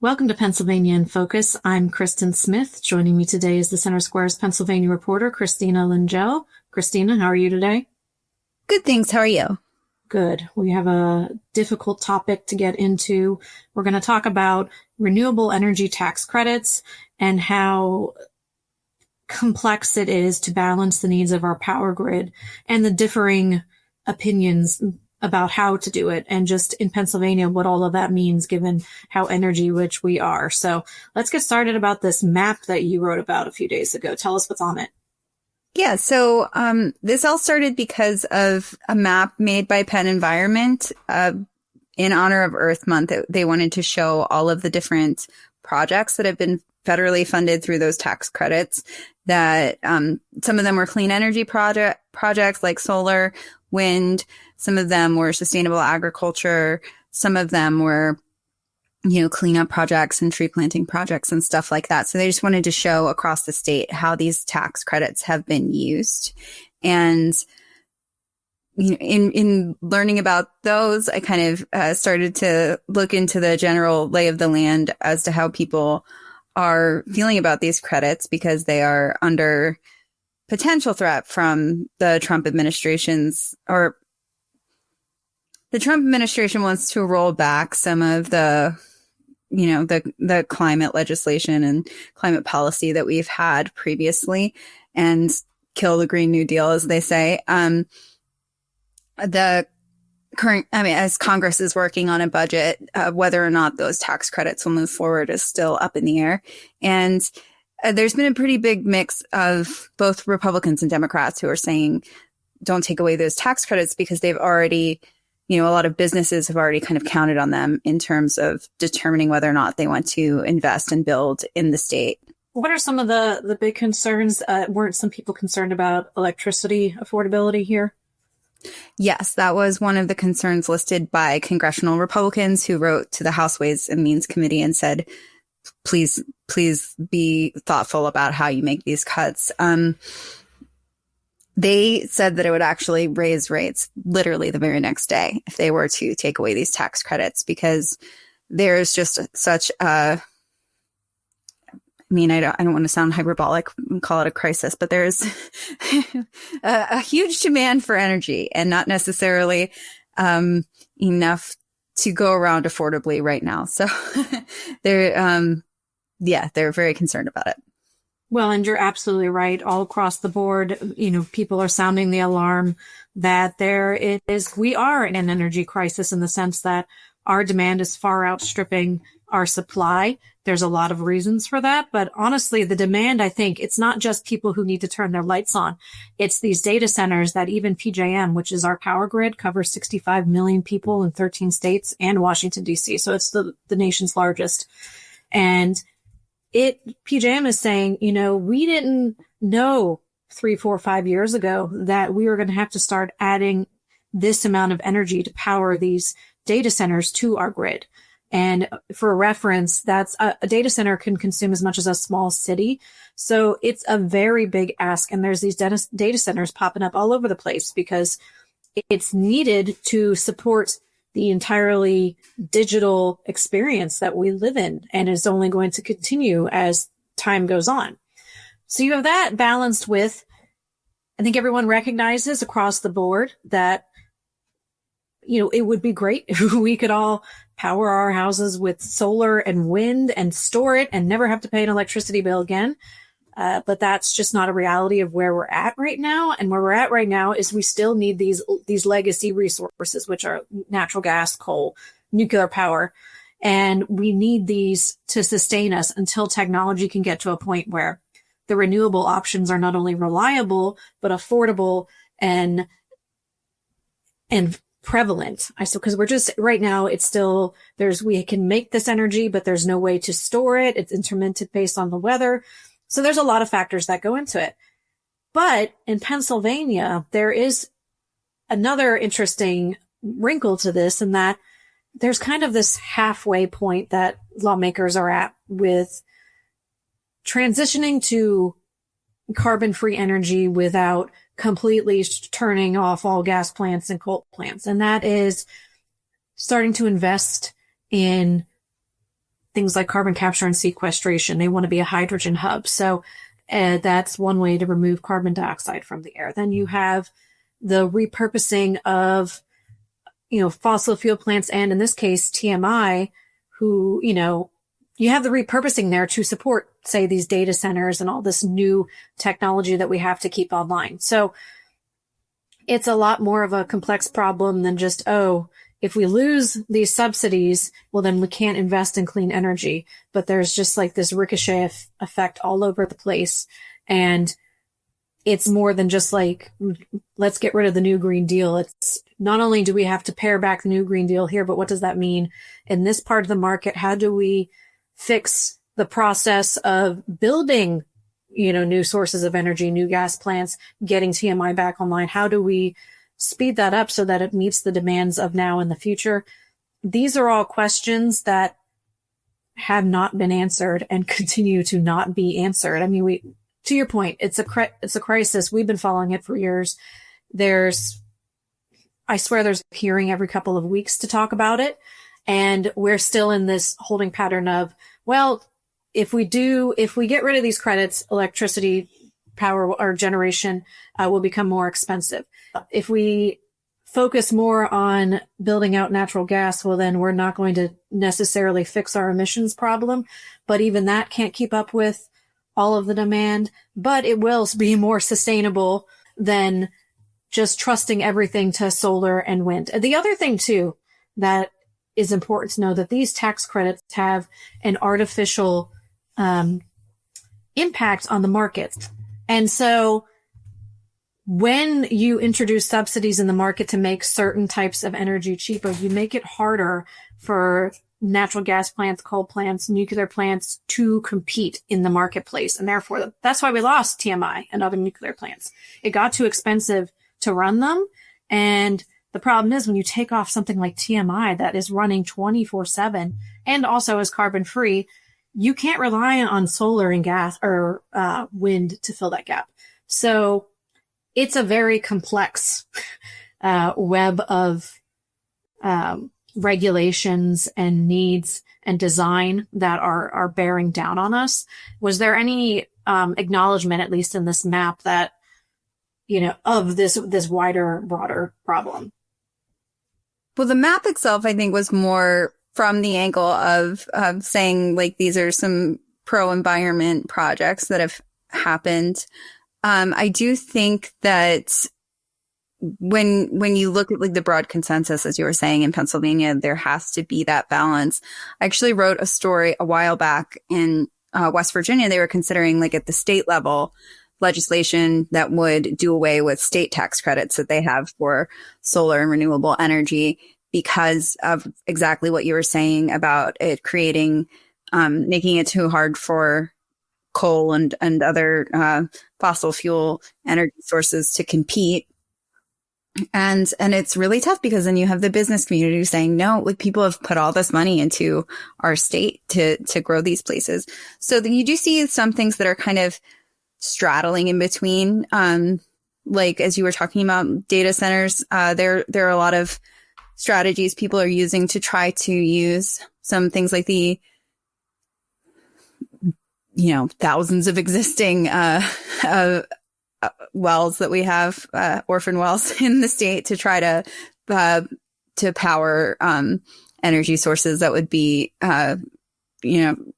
Welcome to Pennsylvania in Focus. I'm Kristen Smith. Joining me today is the Center Square's Pennsylvania reporter, Christina Lingell. Christina, how are you today? Good, thanks. How are you? Good. We have a difficult topic to get into. We're going to talk about renewable energy tax credits and how complex it is to balance the needs of our power grid and the differing opinions about how to do it, and just in Pennsylvania, what all of that means given how energy rich we are. So let's get started about this map that you wrote about a few days ago. Tell us what's on it. Yeah, so this all started because of a map made by PennEnvironment in honor of Earth Month. They wanted to show all of the different projects that have been federally funded through those tax credits, that some of them were clean energy projects like solar, wind. Some of them were sustainable agriculture. Some of them were, cleanup projects and tree planting projects and stuff like that. So they just wanted to show across the state how these tax credits have been used. And in learning about those, I kind of started to look into the general lay of the land as to how people are feeling about these credits, because they are under potential threat from the Trump administration wants to roll back some of the climate legislation and climate policy that we've had previously and kill the Green New Deal, as they say. As Congress is working on a budget, whether or not those tax credits will move forward is still up in the air. And there's been a pretty big mix of both Republicans and Democrats who are saying, don't take away those tax credits, because they've already, a lot of businesses have already kind of counted on them in terms of determining whether or not they want to invest and build in the state. What are some of the big concerns? Weren't some people concerned about electricity affordability here? Yes, that was one of the concerns listed by congressional Republicans who wrote to the House Ways and Means Committee and said, please be thoughtful about how you make these cuts. They said that it would actually raise rates literally the very next day if they were to take away these tax credits, because there's just such a, I don't want to sound hyperbolic and call it a crisis, but there's a huge demand for energy and not necessarily enough to go around affordably right now. So they're very concerned about it. Well, and you're absolutely right. All across the board, people are sounding the alarm that we are in an energy crisis, in the sense that our demand is far outstripping our supply. There's a lot of reasons for that. But honestly, the demand, I think it's not just people who need to turn their lights on. It's these data centers that even PJM, which is our power grid, covers 65 million people in 13 states and Washington, D.C. So it's the nation's largest. And PJM is saying, we didn't know 3, 4, 5 years ago that we were going to have to start adding this amount of energy to power these data centers to our grid. And for reference, that's a data center can consume as much as a small city. So it's a very big ask. And there's these data centers popping up all over the place because it's needed to support the entirely digital experience that we live in, and is only going to continue as time goes on. So you have that balanced with, I think everyone recognizes across the board that, it would be great if we could all power our houses with solar and wind and store it and never have to pay an electricity bill again. But that's just not a reality of where we're at right now. And where we're at right now is we still need these legacy resources, which are natural gas, coal, nuclear power. And we need these to sustain us until technology can get to a point where the renewable options are not only reliable, but affordable and prevalent. Because we're just right now, it's still, we can make this energy, but there's no way to store it. It's intermittent based on the weather. So there's a lot of factors that go into it. But in Pennsylvania, there is another interesting wrinkle to this, in that there's kind of this halfway point that lawmakers are at with transitioning to carbon-free energy without completely turning off all gas plants and coal plants. And that is starting to invest in things like carbon capture and sequestration. They want to be a hydrogen hub. So that's one way to remove carbon dioxide from the air. Then you have the repurposing of, fossil fuel plants, and in this case, TMI, who, you have the repurposing there to support, say, these data centers and all this new technology that we have to keep online. So it's a lot more of a complex problem than just, if we lose these subsidies, well, then we can't invest in clean energy. But there's just like this ricochet effect all over the place. And it's more than just like, let's get rid of the new Green Deal. It's not only do we have to pare back the new Green Deal here, but what does that mean in this part of the market? How do we fix the process of building, new sources of energy, new gas plants, getting TMI back online? How do we speed that up so that it meets the demands of now and the future? These are all questions that have not been answered and continue to not be answered. I mean, to your point, it's a crisis. We've been following it for years. I swear there's a hearing every couple of weeks to talk about it. And we're still in this holding pattern of, well, if we get rid of these credits, electricity, power, or generation will become more expensive. If we focus more on building out natural gas, well, then we're not going to necessarily fix our emissions problem. But even that can't keep up with all of the demand, but it will be more sustainable than just trusting everything to solar and wind. The other thing too, that is important to know, that these tax credits have an artificial impact on the market. And so when you introduce subsidies in the market to make certain types of energy cheaper, you make it harder for natural gas plants, coal plants, nuclear plants to compete in the marketplace. And therefore, that's why we lost TMI and other nuclear plants. It got too expensive to run them. And the problem is when you take off something like TMI that is running 24/7 and also is carbon free, you can't rely on solar and gas or wind to fill that gap. So it's a very complex web of regulations and needs and design that are bearing down on us. Was there any acknowledgement, at least in this map, that of this wider, broader problem? Well, the map itself, I think, was more from the angle of saying, like, these are some pro-environment projects that have happened. I do think that when you look at like the broad consensus, as you were saying, in Pennsylvania, there has to be that balance. I actually wrote a story a while back in West Virginia. They were considering, like, at the state level, legislation that would do away with state tax credits that they have for solar and renewable energy because of exactly what you were saying about it creating, making it too hard for coal and other fossil fuel energy sources to compete. And it's really tough because then you have the business community saying, no, like, people have put all this money into our state to grow these places. So then you do see some things that are kind of straddling in between. Like, as you were talking about data centers, there are a lot of strategies people are using to try to use some things like the, thousands of existing, wells that we have, orphan wells in the state, to try to power, energy sources that would be,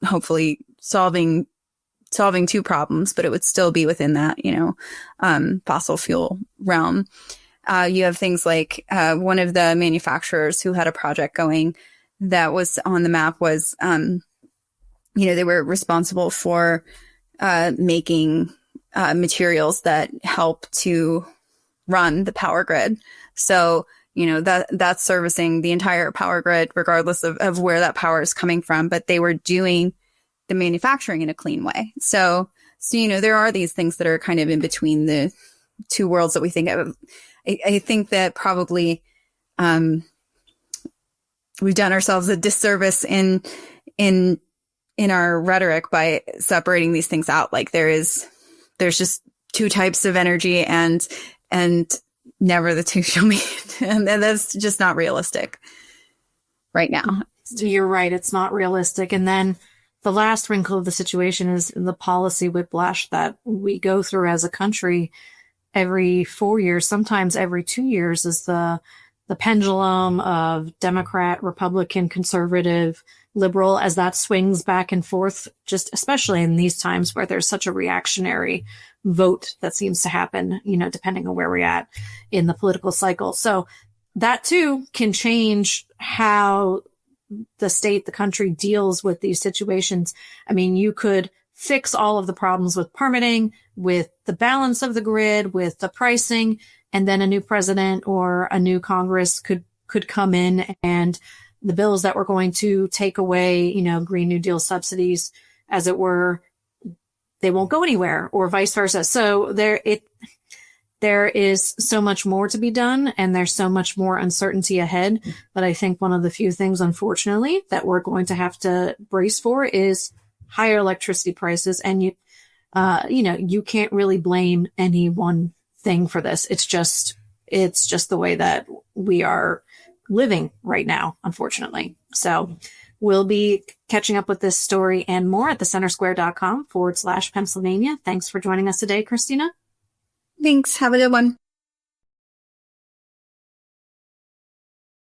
hopefully solving two problems, but it would still be within that, fossil fuel realm. You have things like, one of the manufacturers who had a project going that was on the map was, they were responsible for, making, materials that help to run the power grid. So, that's servicing the entire power grid, regardless of where that power is coming from, but they were doing the manufacturing in a clean way. So, there are these things that are kind of in between the two worlds that we think of. I think that probably, we've done ourselves a disservice in our rhetoric by separating these things out. Like, there's just two types of energy and never the two shall meet. And that's just not realistic right now. You're right. It's not realistic. And then the last wrinkle of the situation is the policy whiplash that we go through as a country every 4 years, sometimes every 2 years, is the pendulum of Democrat, Republican, conservative, liberal, as that swings back and forth, just especially in these times where there's such a reactionary vote that seems to happen, depending on where we're at in the political cycle. So that too can change how the state, the country deals with these situations. I mean, you could fix all of the problems with permitting, with the balance of the grid, with the pricing, and then a new president or a new Congress could come in, and the bills that were going to take away, Green New Deal subsidies, as it were, they won't go anywhere, or vice versa. So there is so much more to be done, and there's so much more uncertainty ahead. But I think one of the few things, unfortunately, that we're going to have to brace for is higher electricity prices. And you can't really blame any one thing for this. It's just the way that we are living right now, unfortunately. So we'll be catching up with this story and more at thecentersquare.com/Pennsylvania. Thanks for joining us today, Christina. Thanks. Have a good one.